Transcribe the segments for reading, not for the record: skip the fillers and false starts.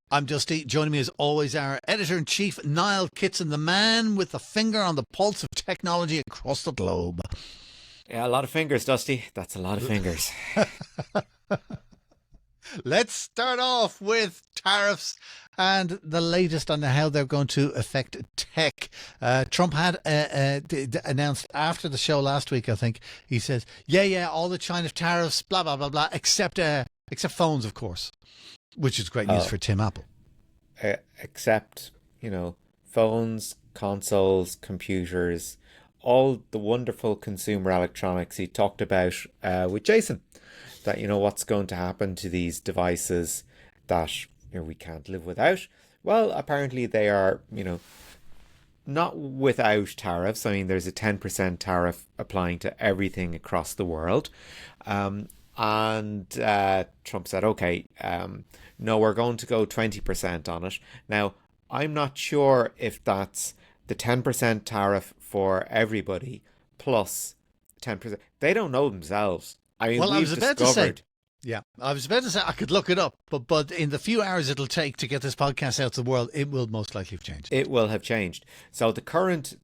I'm Dusty. Joining me as always, our editor-in-chief, Niall Kitson, the man with the finger on the pulse of technology across the globe. Yeah, a lot of fingers, Dusty. That's a lot of fingers. Let's start off with tariffs and the latest on how they're going to affect tech. Trump had announced after the show last week, I think, he says, yeah, all the China tariffs, blah, blah, blah, blah, except phones, of course, which is great news for Tim Apple. Except, phones, consoles, computers, all the wonderful consumer electronics he talked about with Jason. That, what's going to happen to these devices that we can't live without. Well, apparently they are, not without tariffs. I mean, there's a 10% tariff applying to everything across the world. And Trump said, okay, no, we're going to go 20% on it. Now, I'm not sure if that's the 10% tariff for everybody plus 10%. They don't know themselves. I mean, well, I was about to say, I could look it up, but in the few hours it'll take to get this podcast out to the world, it will most likely have changed. It will have changed. So the current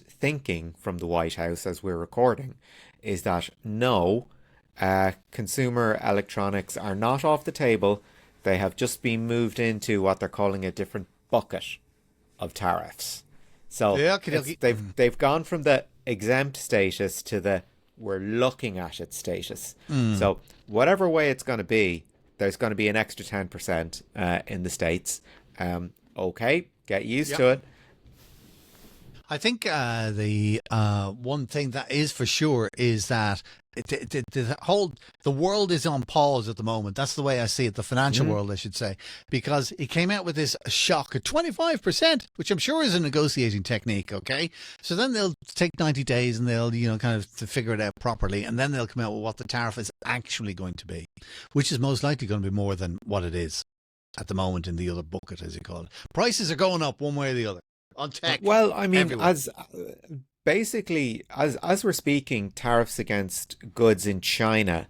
thinking from the White House as we're recording is that no, consumer electronics are not off the table. They have just been moved into what they're calling a different bucket of tariffs. So they've gone from the exempt status to the we're looking at it status. So whatever way it's going to be, there's going to be an extra 10% in the States. Okay, get used to it. I think the one thing that is for sure is that the world is on pause at the moment. That's the way I see it, the financial world, I should say, because he came out with this shock at 25%, which I'm sure is a negotiating technique. Okay, so then they'll take 90 days and they'll kind of to figure it out properly, and then they'll come out with what the tariff is actually going to be, which is most likely going to be more than what it is at the moment in the other bucket, as you call it. Prices are going up one way or the other on tech. Well, I mean, everywhere. as we're speaking, tariffs against goods in China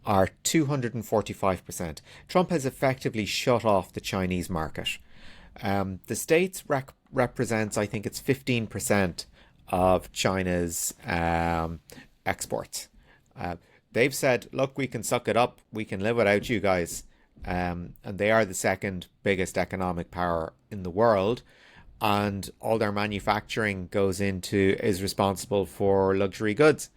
are 245%. Trump has effectively shut off the Chinese market. The States represents, I think it's 15% of China's exports. They've said, look, we can suck it up. We can live without you guys. And they are the second biggest economic power in the world. And all their manufacturing is responsible for luxury goods.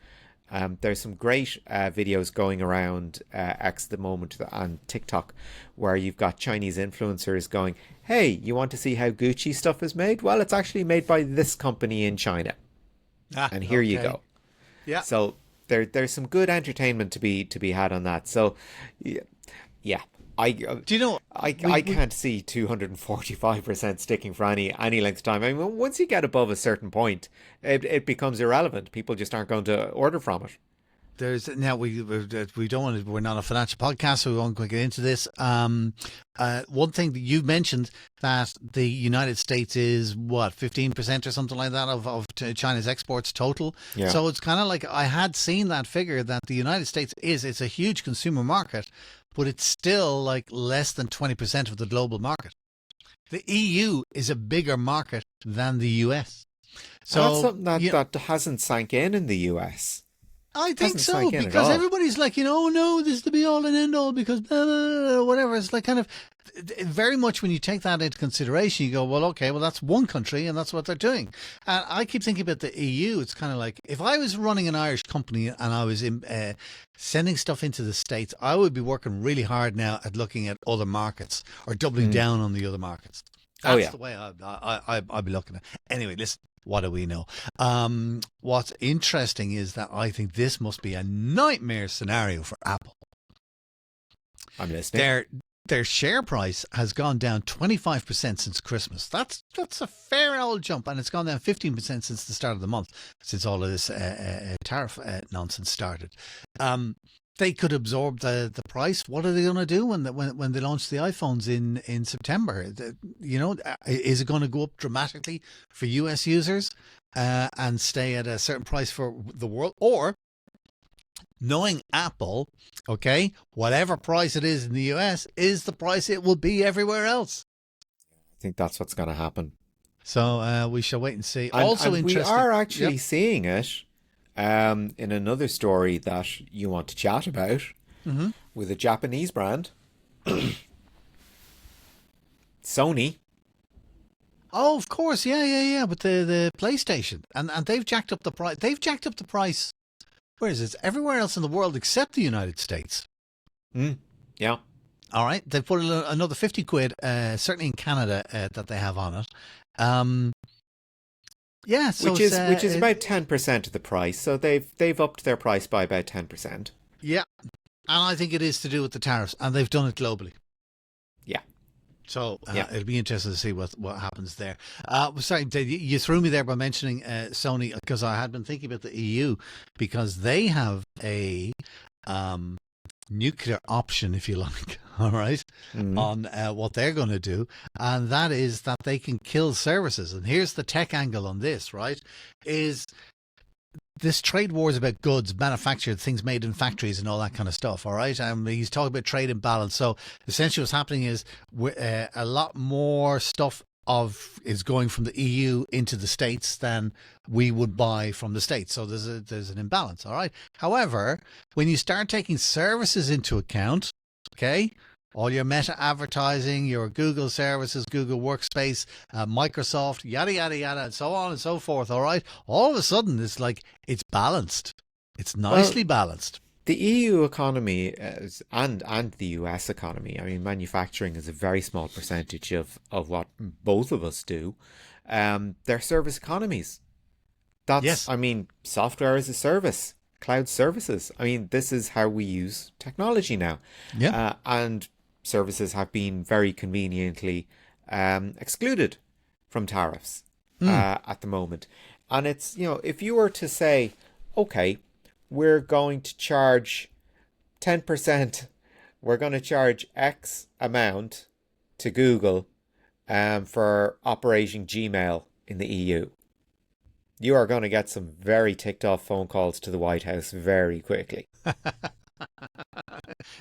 There's some great videos going around X at the moment and TikTok where you've got Chinese influencers going, hey, you want to see how Gucci stuff is made? Well, it's actually made by this company in China. And here you go. Yeah. So there's some good entertainment to be had on that. So yeah. I can't see 245% sticking for any length of time. I mean, once you get above a certain point, it becomes irrelevant. People just aren't going to order from it. We don't want to. We're not a financial podcast, so we won't get into this. One thing that you mentioned, that the United States is 15% or something like that of China's exports total. Yeah. So it's kind of like I had seen that figure that the United States it's a huge consumer market, but it's still like less than 20% of the global market. The EU is a bigger market than the US. So that's something that hasn't sank in the US. I think so, because everybody's like, no, this is the be all and end all because blah, blah, blah, whatever. It's like kind of very much when you take that into consideration, you go, well, okay, well, that's one country and that's what they're doing. And I keep thinking about the EU. It's kind of like if I was running an Irish company and I was sending stuff into the States, I would be working really hard now at looking at other markets or doubling down on the other markets. That's the way I'd be looking at it. Anyway, listen. What do we know? What's interesting is that I think this must be a nightmare scenario for Apple. I'm listening. Their share price has gone down 25% since Christmas. That's a fair old jump, and it's gone down 15% since the start of the month, since all of this tariff nonsense started. They could absorb the price. What are they going to do when they launch the iPhones in September? Is it going to go up dramatically for US users and stay at a certain price for the world, or knowing Apple, okay, whatever price it is in the US is the price it will be everywhere else. I think that's what's going to happen. So we shall wait and see. And, Also and we interesting. are actually Yep. seeing it in another story that you want to chat about with a Japanese brand, Sony. Oh, of course, yeah. With the PlayStation, and they've jacked up the price. They've jacked up the price. Where is it? It's everywhere else in the world except the United States. Yeah. All right, they've put another 50 quid, certainly in Canada, that they have on it. Yeah, so which is about 10% of the price. So they've upped their price by about 10%. Yeah, and I think it is to do with the tariffs, and they've done it globally. Yeah. So Yeah. it'll be interesting to see what happens there. Sorry, you threw me there by mentioning Sony, because I had been thinking about the EU, because they have a nuclear option, if you like, all right, on what they're going to do. And that is that they can kill services. And here's the tech angle on this, right, is this trade war is about goods, manufactured things made in factories and all that kind of stuff, all right? He's talking about trade imbalance. So essentially what's happening is a lot more stuff is going from the EU into the States than we would buy from the States. So there's an imbalance, all right? However, when you start taking services into account, okay, all your Meta advertising, your Google services, Google Workspace, Microsoft, yada, yada, yada, and so on and so forth, all right? All of a sudden, it's like it's balanced. It's nicely balanced. The EU economy and the US economy, I mean, manufacturing is a very small percentage of what both of us do. They're service economies. That's, Yes. I mean, software as a service, cloud services. I mean, this is how we use technology now. Yeah. And services have been very conveniently excluded from tariffs at the moment. And it's, if you were to say, okay, we're going to charge 10%, we're going to charge X amount to Google for operating Gmail in the EU. You are going to get some very ticked off phone calls to the White House very quickly.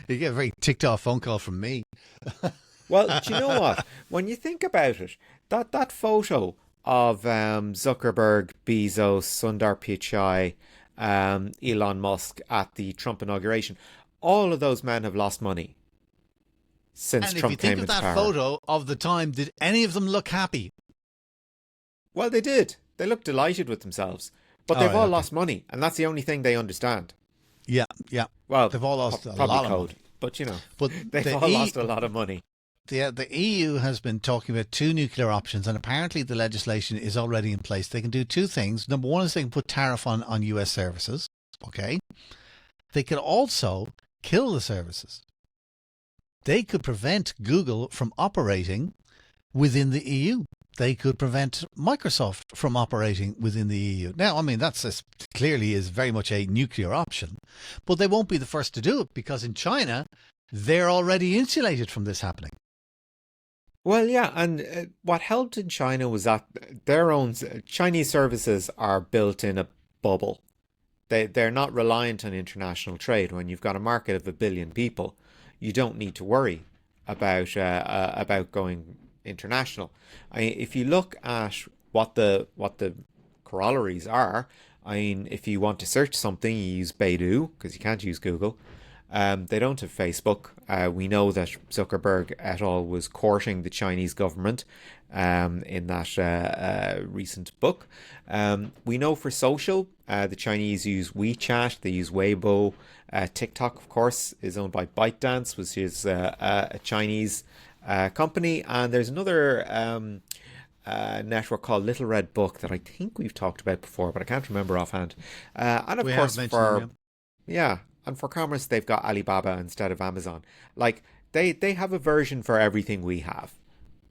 You get a very ticked off phone call from me. Well, do you know what? When you think about it, that photo of Zuckerberg, Bezos, Sundar Pichai, Elon Musk at the Trump inauguration, all of those men have lost money since Trump came into power. And if you think of that photo of the time, did any of them look happy? Well, they did. They looked delighted with themselves. But they've all lost money, and that's the only thing they understand. Yeah. Well, they've all lost a probably lot of code, money. But they've all lost a lot of money. The EU has been talking about 2 nuclear options, and apparently the legislation is already in place. They can do 2 things. Number one is they can put tariff on US services. Okay. They could also kill the services. They could prevent Google from operating within the EU. They could prevent Microsoft from operating within the EU. Now, I mean, clearly is very much a nuclear option, but they won't be the first to do it, because in China, they're already insulated from this happening. Well, yeah, and what helped in China was that their own Chinese services are built in a bubble. They're not reliant on international trade. When you've got a market of 1 billion people, you don't need to worry about going international. If you look at what the corollaries are, I mean, if you want to search something, you use Baidu because you can't use Google. They don't have Facebook. We know that Zuckerberg et al. Was courting the Chinese government in that recent book. We know for social, the Chinese use WeChat, they use Weibo. TikTok, of course, is owned by ByteDance, which is a Chinese company. And there's another network called Little Red Book that I think we've talked about before, but I can't remember offhand. And of course, and for commerce, they've got Alibaba instead of Amazon. Like, they have a version for everything we have.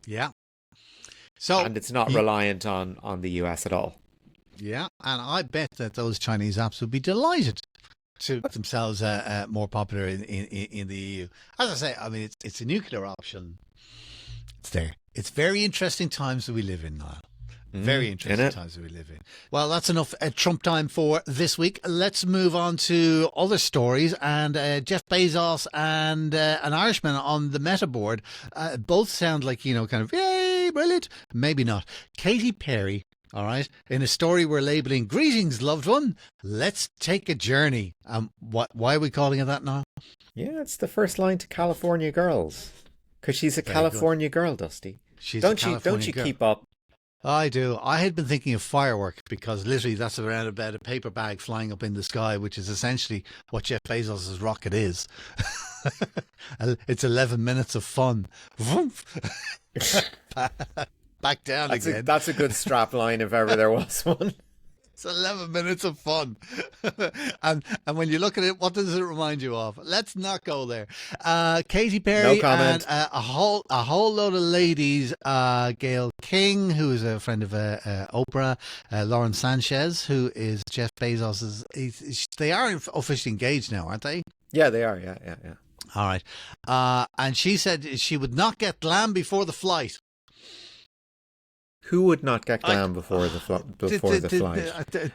Yeah. So, and it's not reliant on the US at all. Yeah, and I bet that those Chinese apps would be delighted to make themselves more popular in the EU. As I say, I mean, it's a nuclear option. It's there. It's very interesting times that we live in now. Very interesting it. times we live in. Well, that's enough Trump time for this week. Let's move on to other stories. And Jeff Bezos and an Irishman on the Meta board both sound like, kind of, yay, brilliant. Maybe not. Katy Perry, all right, in a story we're labeling Greetings, Loved One. Let's take a journey. Why are we calling it that now? Yeah, it's the first line to California Girls. Because she's a California girl, Dusty. Don't you keep up? I do. I had been thinking of firework because literally that's around about a paper bag flying up in the sky, which is essentially what Jeff Bezos' rocket is. It's 11 minutes of fun. Back down again. That's a good strap line if ever there was one. It's 11 minutes of fun. and when you look at it, what does it remind you of? Let's not go there. Katy Perry No comment. And a whole load of ladies. Gail King, who is a friend of Oprah. Lauren Sanchez, who is Jeff Bezos's. They are officially engaged now, aren't they? Yeah, they are. Yeah. All right. And she said she would not get glam before the flight. Who would not get glam before the flight?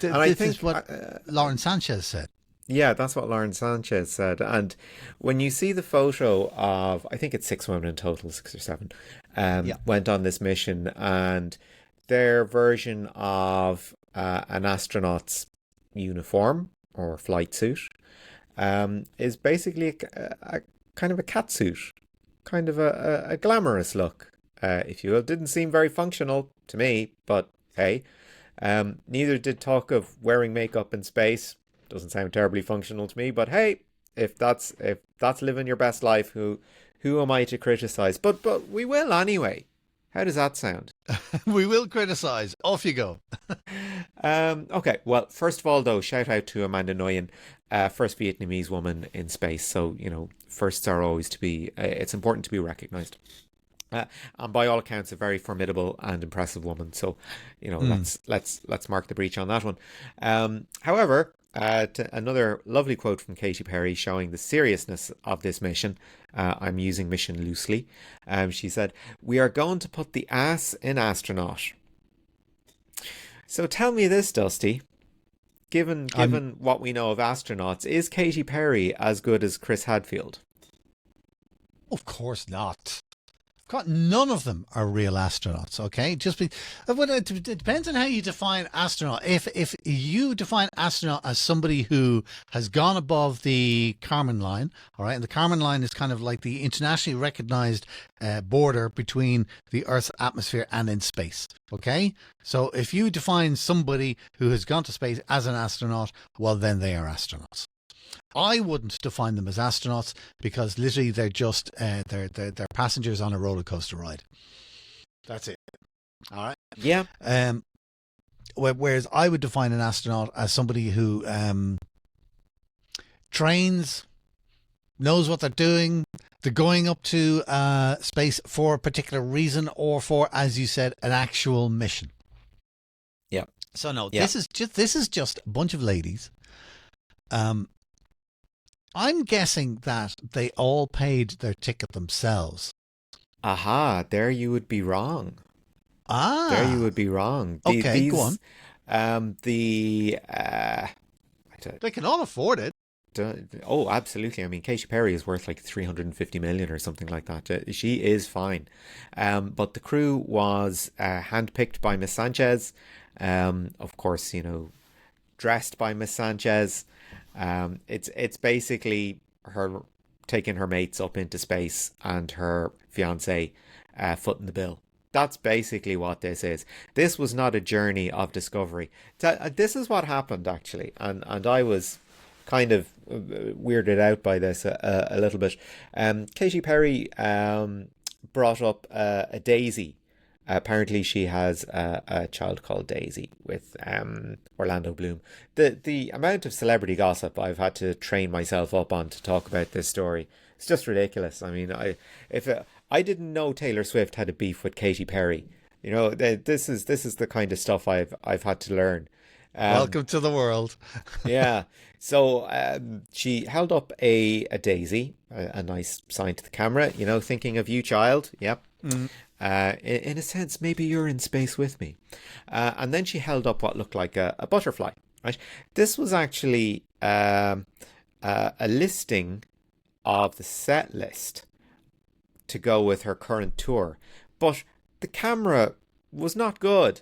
And I think is what Lauren Sanchez said. Yeah, that's what Lauren Sanchez said. And when you see the photo of, I think it's 6 women in total, 6 or 7, went on this mission, and their version of an astronaut's uniform or flight suit is basically a kind of a cat suit, kind of a glamorous look. If you will. Didn't seem very functional to me, but hey. Neither did talk of wearing makeup in space. Doesn't sound terribly functional to me, but hey, if that's living your best life, who am I to criticize? But we will anyway. How does that sound? We will criticize. Off you go. Okay, well, first of all, though, shout out to Amanda Nguyen, first Vietnamese woman in space. So, firsts are always it's important to be recognized. And by all accounts, a very formidable and impressive woman. So, let's mark the breach on that one. However, another lovely quote from Katy Perry showing the seriousness of this mission. I'm using mission loosely. She said, "We are going to put the ass in Astronaut." So tell me this, Dusty. Given what we know of astronauts, is Katy Perry as good as Chris Hadfield? Of course not. None of them are real astronauts, okay? It depends on how you define astronaut. If you define astronaut as somebody who has gone above the Kármán line, all right, and the Kármán line is kind of like the internationally recognized border between the Earth's atmosphere and in space, okay? So if you define somebody who has gone to space as an astronaut, well, then they are astronauts. I wouldn't define them as astronauts because literally they're just they're passengers on a roller coaster ride. That's it. All right. Yeah. Whereas I would define an astronaut as somebody who trains, knows what they're doing. They're going up to space for a particular reason or for, as you said, an actual mission. Yeah. So no, this is just a bunch of ladies. I'm guessing that they all paid their ticket themselves. Aha, there you would be wrong. There you would be wrong. Okay, go on. They can all afford it. Oh, absolutely. I mean, Katy Perry is worth like 350 million or something like that. She is fine. But the crew was handpicked by Miss Sanchez. Of course, dressed by Miss Sanchez. It's basically her taking her mates up into space and her fiance footing the bill. That's basically what this is. This was not a journey of discovery. This is what happened, actually, and I was kind of weirded out by this a little bit. Katy Perry brought up a Daisy. Apparently she has a child called Daisy with Orlando Bloom. The amount of celebrity gossip I've had to train myself up on to talk about this story, it's just ridiculous. I mean, I didn't know Taylor Swift had a beef with Katy Perry. This is the kind of stuff I've had to learn. Welcome to the world. Yeah. So she held up a daisy, a nice sign to the camera, thinking of you, child. Yep. Mm. In a sense, maybe you're in space with me. And then she held up what looked like a butterfly, right? This was actually a listing of the set list to go with her current tour. But the camera was not good.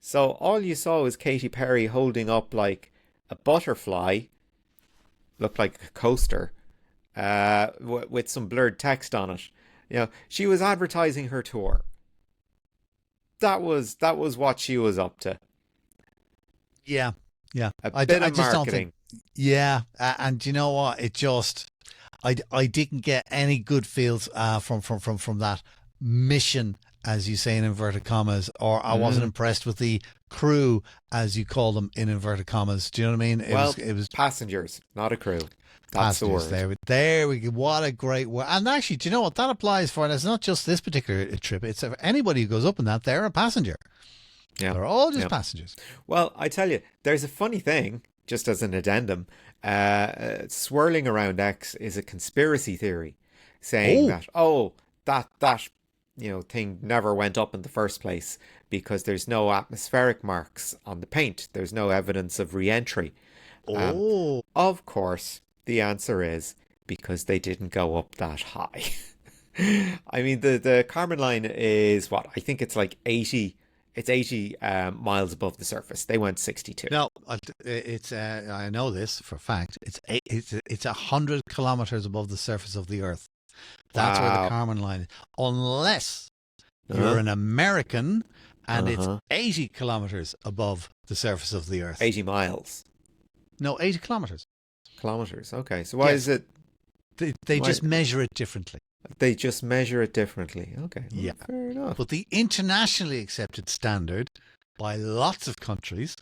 So all you saw was Katy Perry holding up like a butterfly, looked like a coaster, with some blurred text on it. She was advertising her tour. That was what she was up to. Yeah, yeah. A bit of just marketing. don't think. Yeah, and you know what? I didn't get any good feels from that mission, as you say in inverted commas, or I wasn't impressed with the crew, as you call them in inverted commas. Do you know what I mean? It was passengers, not a crew. That's the word. There we go. What a great word. And actually, do you know what that applies for? And it's not just this particular trip. It's anybody who goes up in that, they're a passenger. Yeah. They're all just passengers. Well, I tell you, there's a funny thing, just as an addendum, swirling around X is a conspiracy theory saying that thing never went up in the first place because there's no atmospheric marks on the paint. There's no evidence of re-entry. Of course, the answer is because they didn't go up that high. I mean, the Kármán line is what? I think it's like 80. It's 80 miles above the surface. They went 62. No, it's I know this for a fact. It's 100 kilometers above the surface of the Earth. That's where the Kármán line is. Unless you're an American and it's 80 kilometers above the surface of the Earth. 80 miles. No, 80 kilometers. Kilometers. Okay. So why is it? They just measure it differently. They just measure it differently. Okay. Well, yeah. Fair enough. But the internationally accepted standard by lots of countries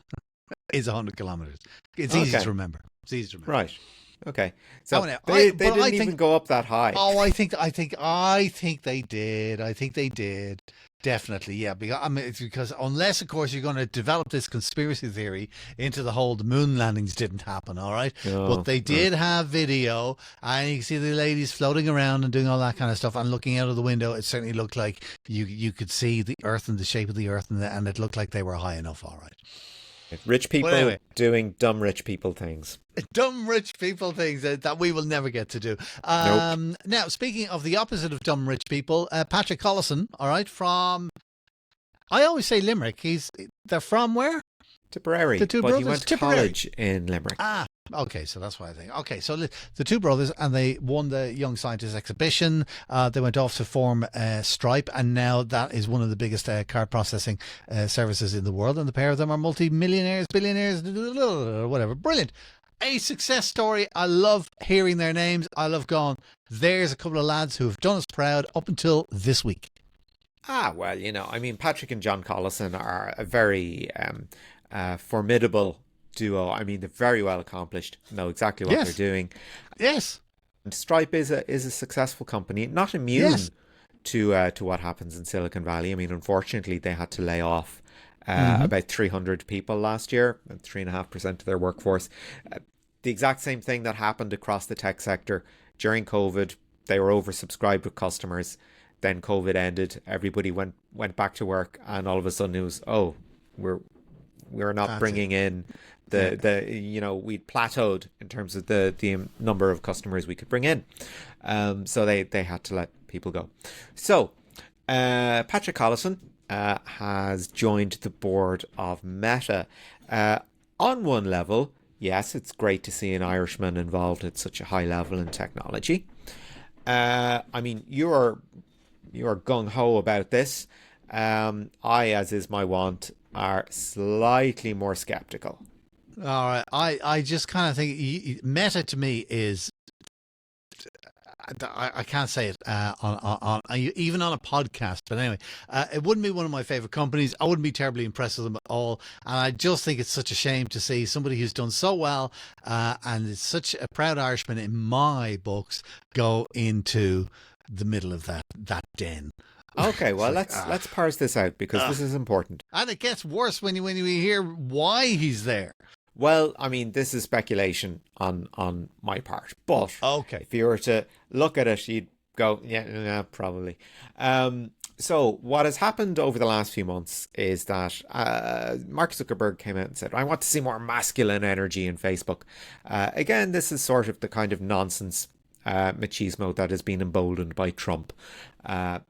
is 100 kilometers. It's easy to remember. Right. Okay. So they didn't even go up that high. Oh, I think they did. I think they did. Definitely, yeah. Because unless, of course, you're going to develop this conspiracy theory into the whole the moon landings didn't happen, all right? But they did have video, and you can see the ladies floating around and doing all that kind of stuff, and looking out of the window, it certainly looked like you could see the Earth and the shape of the Earth, and it looked like they were high enough, all right. Rich people doing dumb rich people things. Dumb rich people things that we will never get to do. Nope. Now, speaking of the opposite of dumb rich people, Patrick Collison, all right, from, I always say Limerick. They're from where? Tipperary. The two but brothers? He went to college in Limerick. Okay, so that's why I think. Okay, so the two brothers, and they won the Young Scientist exhibition. They went off to form Stripe, and now that is one of the biggest card processing services in the world. And the pair of them are multi-millionaires, billionaires, whatever. Brilliant. A success story. I love hearing their names. I love going, there's a couple of lads who have done us proud up until this week. Well, I mean, Patrick and John Collison are a very formidable duo. I mean, they're very well accomplished, know exactly what they're doing. Yes. And Stripe is a successful company, not immune to what happens in Silicon Valley. I mean, unfortunately, they had to lay off about 300 people last year, 3.5% of their workforce. The exact same thing that happened across the tech sector during COVID. They were oversubscribed with customers. Then COVID ended. Everybody went back to work, and all of a sudden it was, we're not bringing in we'd plateaued in terms of the number of customers we could bring in. So they had to let people go. So Patrick Collison has joined the board of Meta. On one level, yes, it's great to see an Irishman involved at such a high level in technology. I mean, you are gung-ho about this. I, as is my wont, are slightly more skeptical. All right. I just kind of think Meta to me is, I can't say it on even on a podcast, but anyway, it wouldn't be one of my favorite companies. I wouldn't be terribly impressed with them at all, and I just think it's such a shame to see somebody who's done so well and is such a proud Irishman in my books go into the middle of that den. Okay, It's well, like, let's parse this out because this is important. and it gets worse when you hear why he's there. Well, I mean, this is speculation on my part, but Okay. if you were to look at it, you'd go, yeah, probably. So what has happened over the last few months is that Mark Zuckerberg came out and said, "I want to see more masculine energy in Facebook." Again, this is sort of the kind of nonsense machismo that has been emboldened by Trump.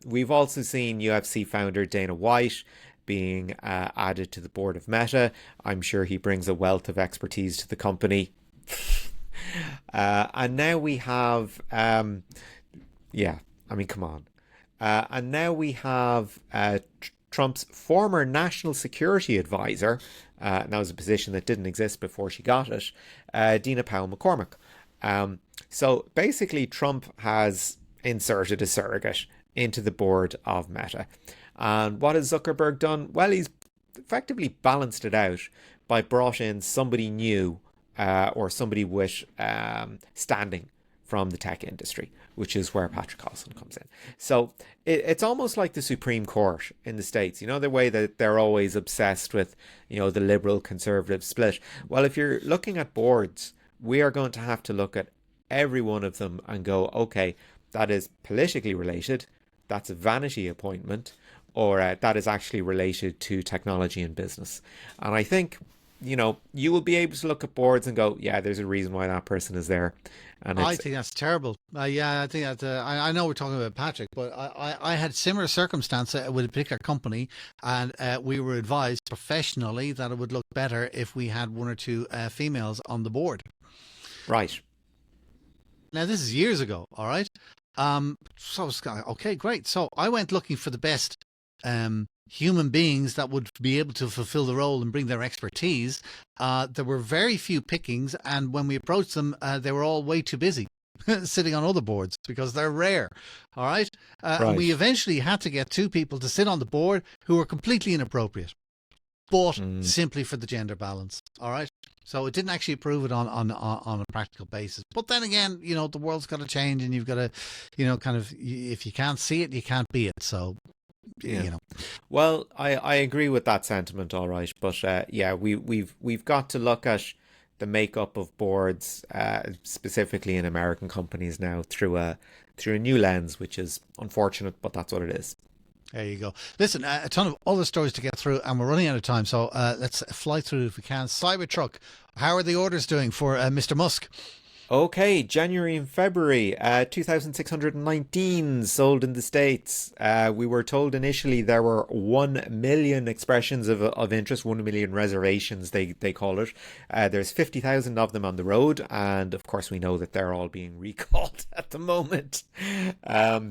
We've also seen UFC founder Dana White being added to the board of Meta. I'm sure he brings a wealth of expertise to the company. And now we have, yeah, I mean, come on. And now we have Trump's former national security advisor. That was a position that didn't exist before she got it. Dina Powell McCormick. So basically, Trump has inserted a surrogate into the board of Meta. And what has Zuckerberg done? Well, he's effectively balanced it out by brought in somebody new or somebody with standing from the tech industry, which is where Patrick Collison comes in. So it's almost like the Supreme Court in the States, you know, the way that they're always obsessed with, you know, the liberal conservative split. Well, if you're looking at boards, we are going to have to look at every one of them and go, okay, that is politically related, that's a vanity appointment, or that is actually related to technology and business. And I think, you know, you will be able to look at boards and go, yeah, there's a reason why that person is there. And I think that's terrible. Yeah, I think that. I know we're talking about Patrick, but I had similar circumstance with a particular company, and we were advised professionally that it would look better if we had one or two females on the board. Right. Now this is years ago. All right. So I was going, okay, great. So I went looking for the best human beings that would be able to fulfill the role and bring their expertise. There were very few pickings, and when we approached them, they were all way too busy sitting on other boards because they're rare. All right. And we eventually had to get two people to sit on the board who were completely inappropriate, but simply for the gender balance. All right. So it didn't actually approve it on a practical basis. But then again, you know, the world's got to change, and you've got to, you know, kind of, if you can't see it, you can't be it. So, you know. Well, I agree with that sentiment, all right. But yeah, we've got to look at the makeup of boards, specifically in American companies now, through a new lens, which is unfortunate, but that's what it is. There you go. Listen, a ton of other stories to get through, and we're running out of time, so let's fly through if we can. Cybertruck, how are the orders doing for Mr. Musk? Okay, January and February, 2,619 sold in the States. We were told initially there were 1 million expressions of interest, 1 million reservations, they call it. There's 50,000 of them on the road, and of course we know that they're all being recalled at the moment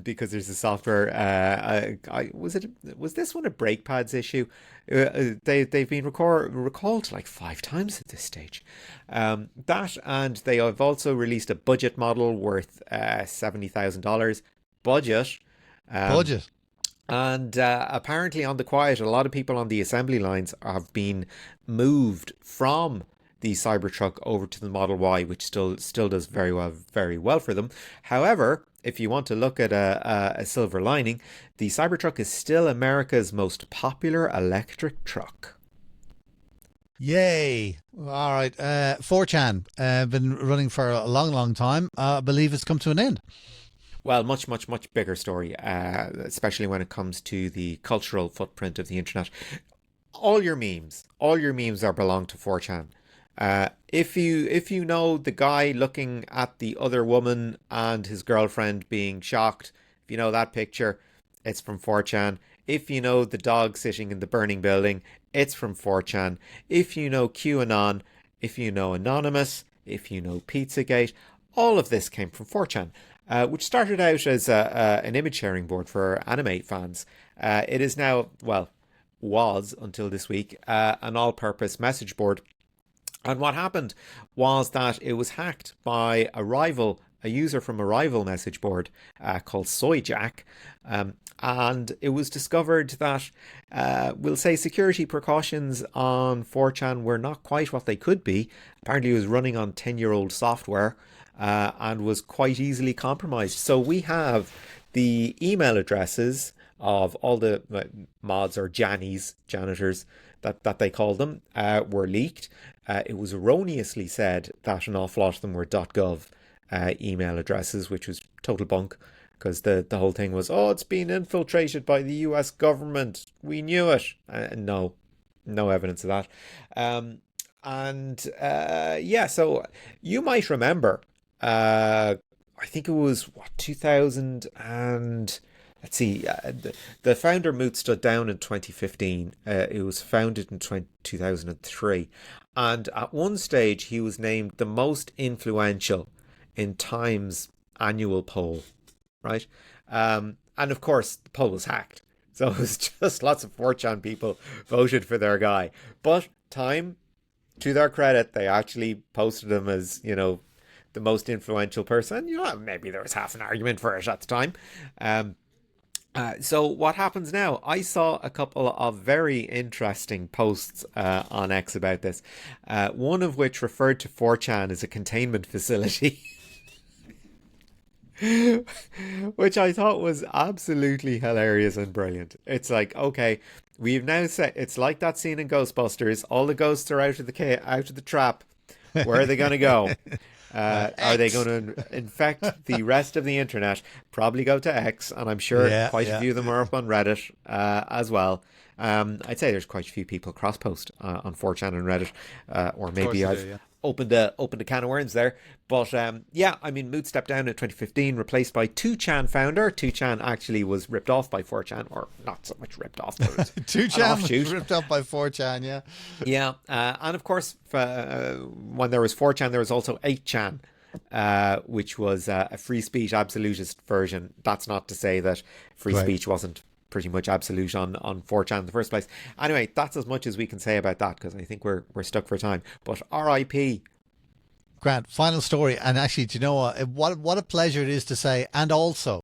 because there's a software. Was this one a brake pads issue? They've been recalled like 5 times at this stage. That, and they have also released a budget model worth $70,000 budget. Budget. And apparently on the quiet, a lot of people on the assembly lines have been moved from the Cybertruck over to the Model Y, which still does very well for them. However, if you want to look at a silver lining, the Cybertruck is still America's most popular electric truck. Yay. All right. 4chan, been running for a long time. I believe it's come to an end. Well, much bigger story, especially when it comes to the cultural footprint of the internet. All your memes are belong to 4chan. If you know the guy looking at the other woman and his girlfriend being shocked, if you know that picture, it's from 4chan. If you know the dog sitting in the burning building, it's from 4chan. If you know QAnon, if you know Anonymous, if you know Pizzagate, all of this came from 4chan, which started out as an image sharing board for anime fans. It is now, well, was until this week, an all-purpose message board. And what happened was that it was hacked by a user from a rival message board called Soyjack. And it was discovered that, we'll say, security precautions on 4chan were not quite what they could be. Apparently it was running on 10-year-old software and was quite easily compromised. So we have the email addresses of all the mods or janitors that they call them were leaked. It was erroneously said that an awful lot of them were .gov email addresses, which was total bunk, because the whole thing was, oh, it's been infiltrated by the US government. We knew it. No evidence of that. So you might remember, I think it was 2000 and let's see, the founder Moot stood down in 2015. It was founded in 2003, and at one stage he was named the most influential in Time's annual poll, right? And of course the poll was hacked, so it was just lots of 4chan people voted for their guy. But Time, to their credit, they actually posted him as, the most influential person. Maybe there was half an argument for it at the time. So what happens now? I saw a couple of very interesting posts on X about this. One of which referred to 4chan as a containment facility. Which I thought was absolutely hilarious and brilliant. It's like, okay, we've now said, it's like that scene in Ghostbusters. All the ghosts are out of the trap. Where are they going to go? Are they going to infect the rest of the internet? Probably go to X, and I'm sure quite a few of them are up on Reddit as well. I'd say there's quite a few people cross-post on 4chan and Reddit, or maybe I've opened a can of worms there. But Moot stepped down in 2015, replaced by 2chan founder. 2chan actually was ripped off by 4chan, or not so much ripped off. 2chan was ripped off by 4chan, yeah. Yeah, and of course, when there was 4chan, there was also 8chan, which was a free speech absolutist version. That's not to say that free speech wasn't pretty much absolute on 4chan in the first place. Anyway, that's as much as we can say about that, because I think we're stuck for time. But RIP. Grant, final story. And actually, do you know what a pleasure it is to say, and also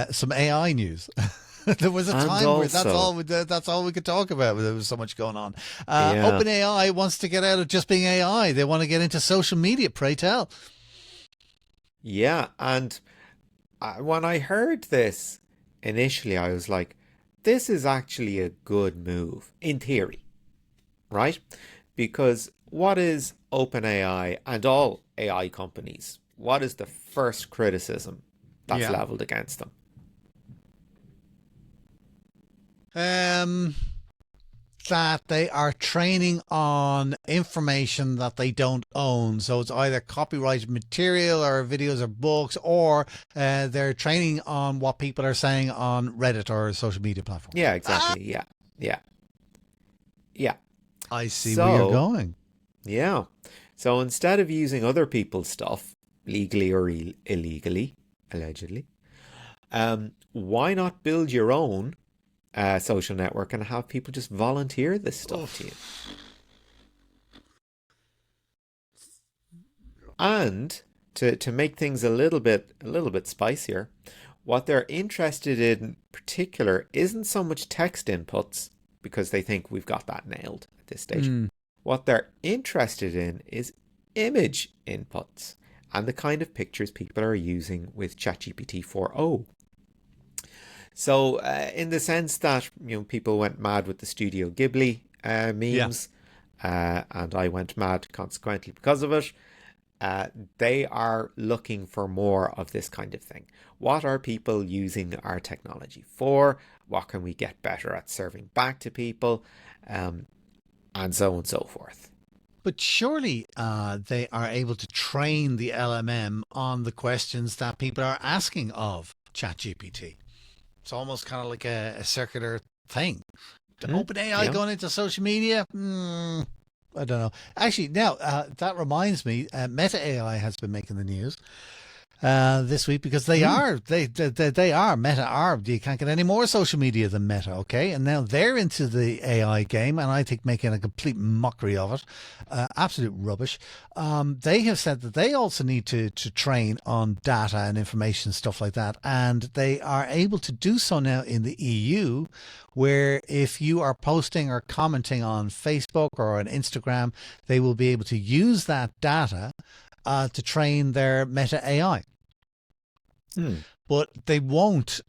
some AI news. There was a time where that's all we could talk about. There was so much going on. OpenAI wants to get out of just being AI. They want to get into social media. Pray tell. Yeah, and when I heard this initially, I was like, this is actually a good move in theory, right? Because what is OpenAI and all AI companies? What is the first criticism that's leveled against them? That they are training on information that they don't own. So it's either copyrighted material or videos or books, or they're training on what people are saying on Reddit or social media platforms. Yeah, exactly. Yeah. I see where you're going. Yeah. So instead of using other people's stuff, legally or illegally, allegedly, why not build your own social network and have people just volunteer this stuff to you? And to make things a little bit spicier, what they're interested in particular isn't so much text inputs, because they think we've got that nailed at this stage. What they're interested in is image inputs and the kind of pictures people are using with ChatGPT 4.0. So in the sense that, people went mad with the Studio Ghibli memes, and I went mad consequently because of it, they are looking for more of this kind of thing. What are people using our technology for? What can we get better at serving back to people? And so on and so forth. But surely they are able to train the LMM on the questions that people are asking of ChatGPT. It's almost kind of like a circular thing. OpenAI going into social media? I don't know. Actually, now that reminds me, Meta AI has been making the news this week, because they are Meta are. You can't get any more social media than Meta, okay? And now they're into the AI game, and I think making a complete mockery of it. Absolute rubbish. They have said that they also need to train on data and information, stuff like that, and they are able to do so now in the EU, where if you are posting or commenting on Facebook or on Instagram, they will be able to use that data to train their Meta AI. but they won't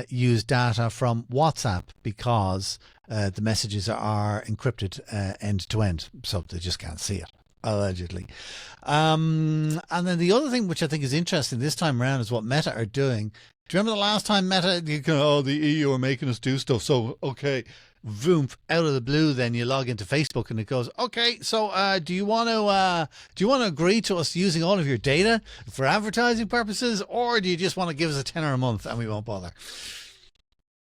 use data from WhatsApp because the messages are encrypted end to end, so they just can't see it, allegedly. And then the other thing which I think is interesting this time around is what Meta are doing. Do you remember the last time Meta, you go, oh, the EU are making us do stuff, so okay, voom, out of the blue, then you log into Facebook and it goes, okay, so do you want to agree to us using all of your data for advertising purposes, or do you just want to give us a tenner a month and we won't bother?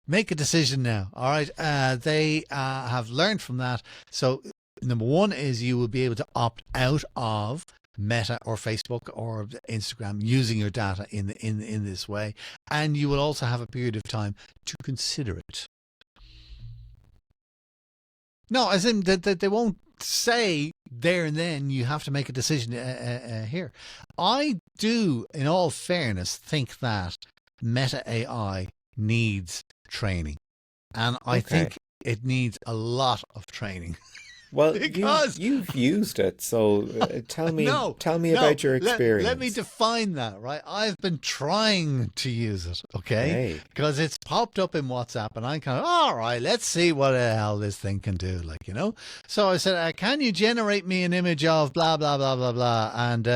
Make a decision now. All right. They have learned from that. So number one is you will be able to opt out of Meta or Facebook or Instagram using your data in this way, and you will also have a period of time to consider it. No, as in that they won't say there and then you have to make a decision here. I do, in all fairness, think that Meta AI needs training, and I think it needs a lot of training. Well, because you've used it, so tell me about your experience. Let me define that, right? I've been trying to use it, okay? Because it's popped up in WhatsApp, and I'm kind of, all right, let's see what the hell this thing can do, like, you know? So I said, can you generate me an image of blah, blah, blah, blah, blah? And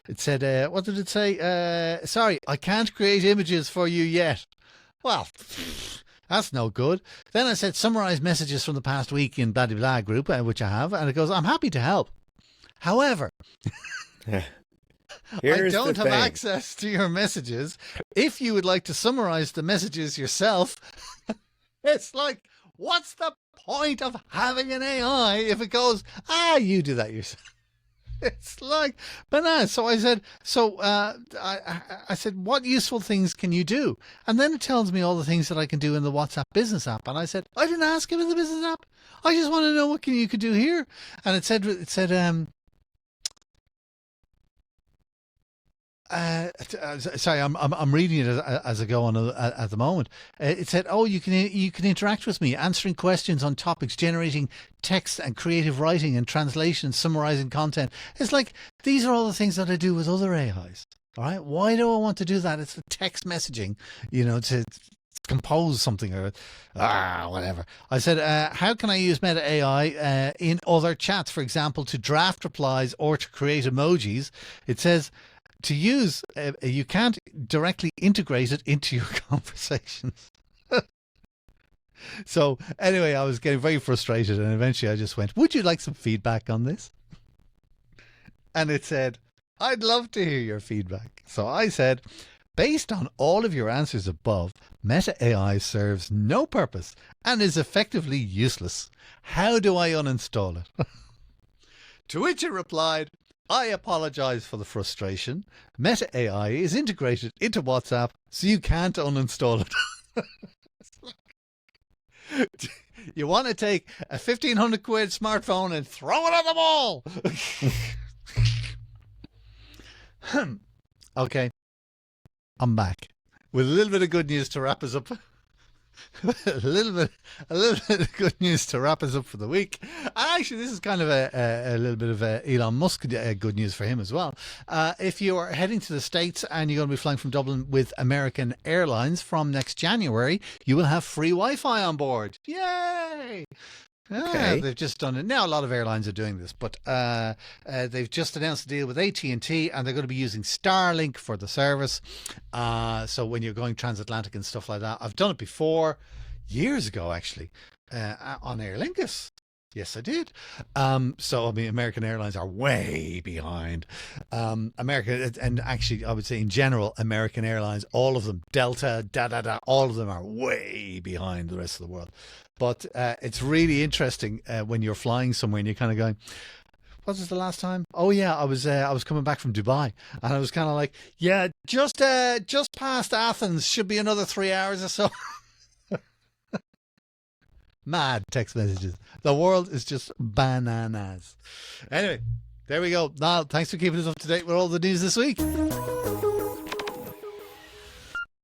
it said, what did it say? Sorry, I can't create images for you yet. Well... that's no good. Then I said, summarize messages from the past week in blah, blah, blah group, which I have. And it goes, I'm happy to help. However, I don't have access to your messages. If you would like to summarize the messages yourself, it's like, what's the point of having an AI if it goes, you do that yourself? It's like bananas. So I said, I said, what useful things can you do? And then it tells me all the things that I can do in the WhatsApp business app. And I said, I didn't ask him in the business app. I just want to know what you could do here. And it said, sorry, I'm reading it as I go on at the moment. It said, "Oh, you can interact with me, answering questions on topics, generating text and creative writing and translation, summarizing content." It's like these are all the things that I do with other AIs. All right, why do I want to do that? It's the text messaging, to compose something or whatever. I said, how can I use Meta AI in other chats, for example, to draft replies or to create emojis? It says, to use, you can't directly integrate it into your conversations. So anyway, I was getting very frustrated, and eventually I just went, would you like some feedback on this? And it said, I'd love to hear your feedback. So I said, based on all of your answers above, Meta AI serves no purpose and is effectively useless. How do I uninstall it? To which it replied, I apologize for the frustration. Meta AI is integrated into WhatsApp, so you can't uninstall it. You want to take a 1,500 quid smartphone and throw it at the wall. Okay, I'm back with a little bit of good news to wrap us up. a little bit of good news to wrap us up for the week. Actually, this is kind of a little bit of Elon Musk good news for him as well. If you are heading to the States and you're going to be flying from Dublin with American Airlines from next January, you will have free Wi-Fi on board. Yay! Okay. They've just done it. Now a lot of airlines are doing this, but they've just announced a deal with AT&T, and they're going to be using Starlink for the service. So when you're going transatlantic and stuff like that, I've done it before, years ago actually, on Aer Lingus. Yes, I did. So, I mean, American Airlines are way behind. America, and actually, I would say in general, American Airlines, all of them, Delta, all of them are way behind the rest of the world. But it's really interesting when you're flying somewhere and you're kind of going, what was the last time? Oh yeah, I was coming back from Dubai, and I was kind of like, yeah, just past Athens, should be another 3 hours or so. Mad text messages. The world is just bananas. Anyway, there we go. Now, thanks for keeping us up to date with all the news this week.